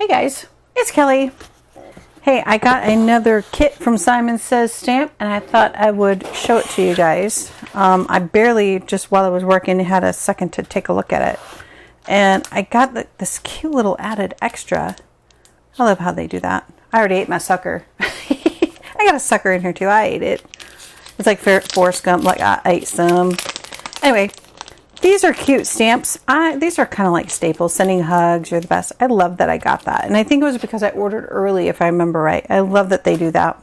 Hey guys, it's Kelly. Hey, I got another kit from Simon Says Stamp and I thought I would show it to you guys. I barely, just while I was working, had a second to take a look at it. And I got this cute little added extra. I love how they do that. I already ate my sucker. I got a sucker in here too. I ate it. It's like Forrest Gump, like I ate some. Anyway, these are cute stamps. These are kind of like staples. Sending hugs, you're the best. I love that I got that. And I think it was because I ordered early, if I remember right. I love that they do that.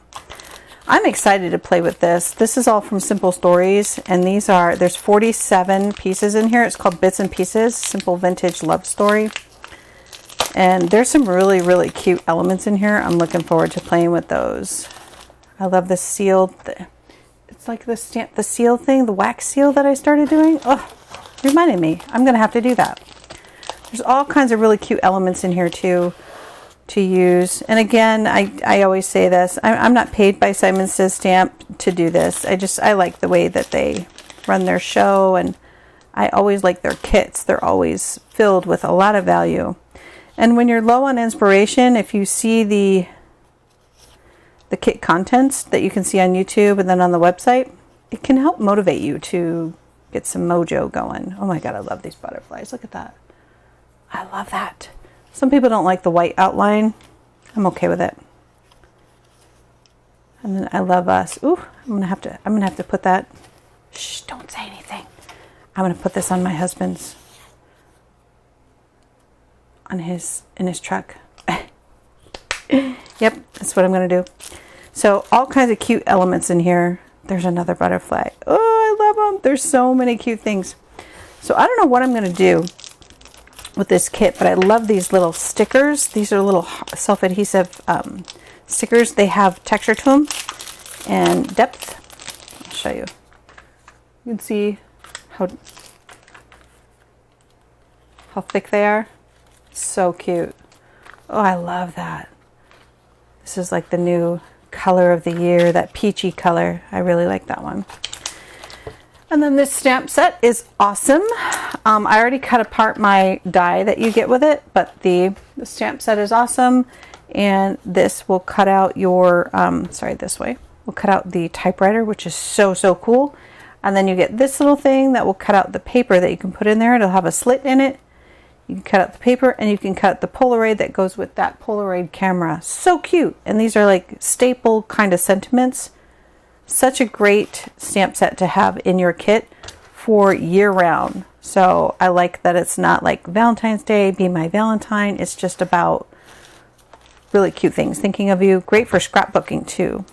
I'm excited to play with this. This is all from Simple Stories. And there's 47 pieces in here. It's called Bits and Pieces, Simple Vintage Love Story. And there's some really, really cute elements in here. I'm looking forward to playing with those. I love the sealed, it's like the stamp, the seal thing, the wax seal that I started doing. Oh, reminded me. I'm going to have to do that. There's all kinds of really cute elements in here too to use. And again, I always say this. I'm not paid by Simon Says Stamp to do this. I like the way that they run their show, and I always like their kits. They're always filled with a lot of value. And when you're low on inspiration, if you see the kit contents that you can see on YouTube and then on the website, it can help motivate you to get some mojo going. Oh my God, I love these butterflies. Look at that. I love that. Some people don't like the white outline. I'm okay with it. And then I love us. Ooh, I'm gonna have to put that. Shh, don't say anything. I'm gonna put this on my husband's, in his truck. Yep, that's what I'm gonna do. So all kinds of cute elements in here. There's another butterfly. Oh, I love them. There's so many cute things. So I don't know what I'm going to do with this kit, but I love these little stickers. These are little self-adhesive stickers. They have texture to them and depth. I'll show you. You can see how thick they are. So cute. Oh, I love that. This is like the new color of the year, that peachy color. I really like that one. And then this stamp set is awesome. I already cut apart my die that you get with it, but the stamp set is awesome. And this will cut out your, this way. We'll cut out the typewriter, which is so, so cool. And then you get this little thing that will cut out the paper that you can put in there. It'll have a slit in it. You can cut out the paper, and you can cut the Polaroid that goes with that Polaroid camera. So cute. And these are like staple kind of sentiments. Such a great stamp set to have in your kit for year round. So I like that it's not like Valentine's Day, be my Valentine. It's just about really cute things. Thinking of you. Great for scrapbooking too.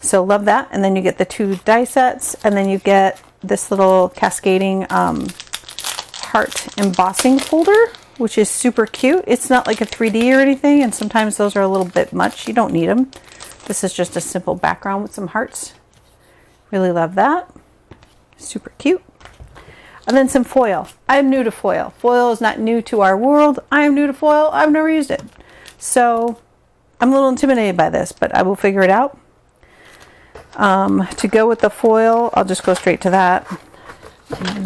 So love that. And then you get the 2 die sets, and then you get this little cascading heart embossing folder, which is super cute. It's not like a 3D or anything, and sometimes those are a little bit much. You don't need them. This is just a simple background with some hearts. Really love that. Super cute. And then some foil. I'm new to foil. Foil is not new to our world. I am new to foil. I've never used it. So I'm a little intimidated by this, but I will figure it out. To go with the foil, I'll just go straight to that.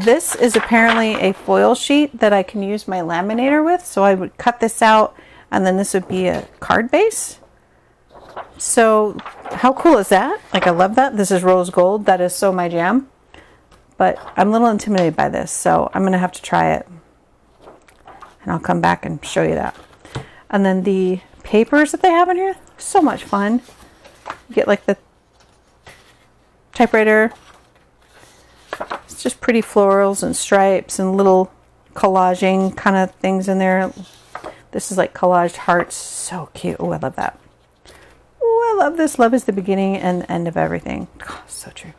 This is apparently a foil sheet that I can use my laminator with. So I would cut this out, and then this would be a card base. So how cool is that? Like, I love that. This is rose gold. That is so my jam. But I'm a little intimidated by this, so I'm going to have to try it. And I'll come back and show you that. And then the papers that they have in here, so much fun. You get like the typewriter. It's just pretty florals and stripes and little collaging kind of things in there. This is like collaged hearts. So cute. Oh, I love that. Oh, I love this. Love is the beginning and end of everything. Oh, so true.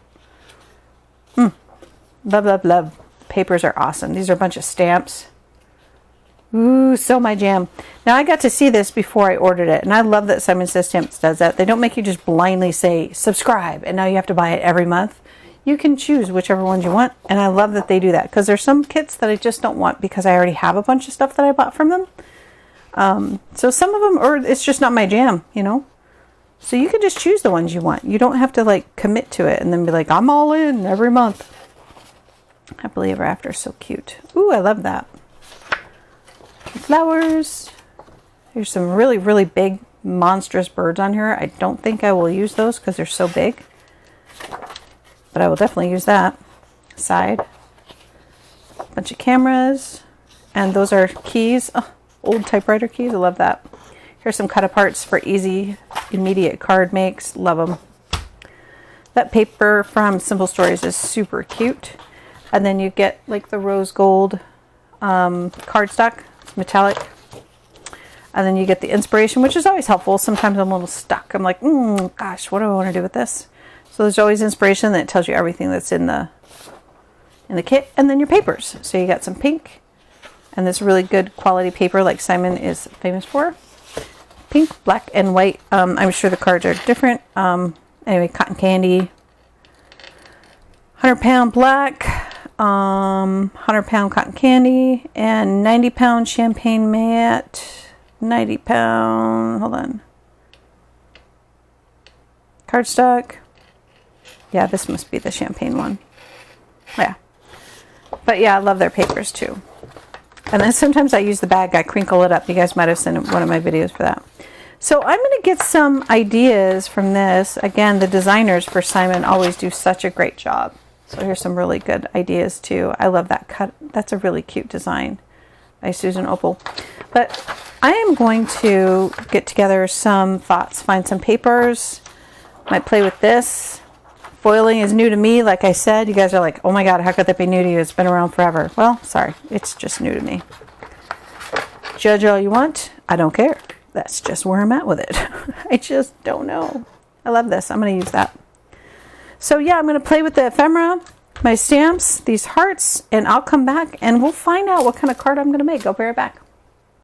Love, love, love. Papers are awesome. These are a bunch of stamps. Ooh, so my jam. Now, I got to see this before I ordered it, and I love that Simon Says Stamps does that. They don't make you just blindly say subscribe, and now you have to buy it every month. You can choose whichever ones you want, and I love that they do that, because there's some kits that I just don't want because I already have a bunch of stuff that I bought from them. So some of them, or it's just not my jam, you know. So you can just choose the ones you want. You don't have to like commit to it and then be like, I'm all in every month. Happily Ever After, so cute. Ooh, I love that. Flowers. There's some really, really big, monstrous birds on here. I don't think I will use those because they're so big. But I will definitely use that. Side. Bunch of cameras. And those are keys. Oh, old typewriter keys. I love that. Here's some cut aparts for easy, immediate card makes. Love them. That paper from Simple Stories is super cute. And then you get like the rose gold cardstock. It's metallic. And then you get the inspiration, which is always helpful. Sometimes I'm a little stuck. I'm like, gosh, what do I want to do with this? So there's always inspiration that tells you everything that's in the kit. And then your papers. So you got some pink and this really good quality paper like Simon is famous for. Pink, black, and white. I'm sure the cards are different. Anyway, cotton candy. 100-pound black. 100-pound cotton candy. And 90-pound champagne matte. 90-pound, hold on. Cardstock. Yeah, this must be the champagne one. Yeah. But yeah, I love their papers too. And then sometimes I use the bag, I crinkle it up. You guys might have seen one of my videos for that. So I'm going to get some ideas from this. Again, the designers for Simon always do such a great job. So here's some really good ideas too. I love that cut. That's a really cute design by Susan Opal. But I am going to get together some thoughts, find some papers. Might play with this. Foiling is new to me, like I said. You guys are like, oh my God, how could that be new to you? It's been around forever. Well, sorry, it's just new to me. Judge all you want. I don't care. That's just where I'm at with it. I just don't know. I love this. I'm going to use that. So yeah, I'm going to play with the ephemera, my stamps, these hearts, and I'll come back and we'll find out what kind of card I'm going to make. I'll be right back.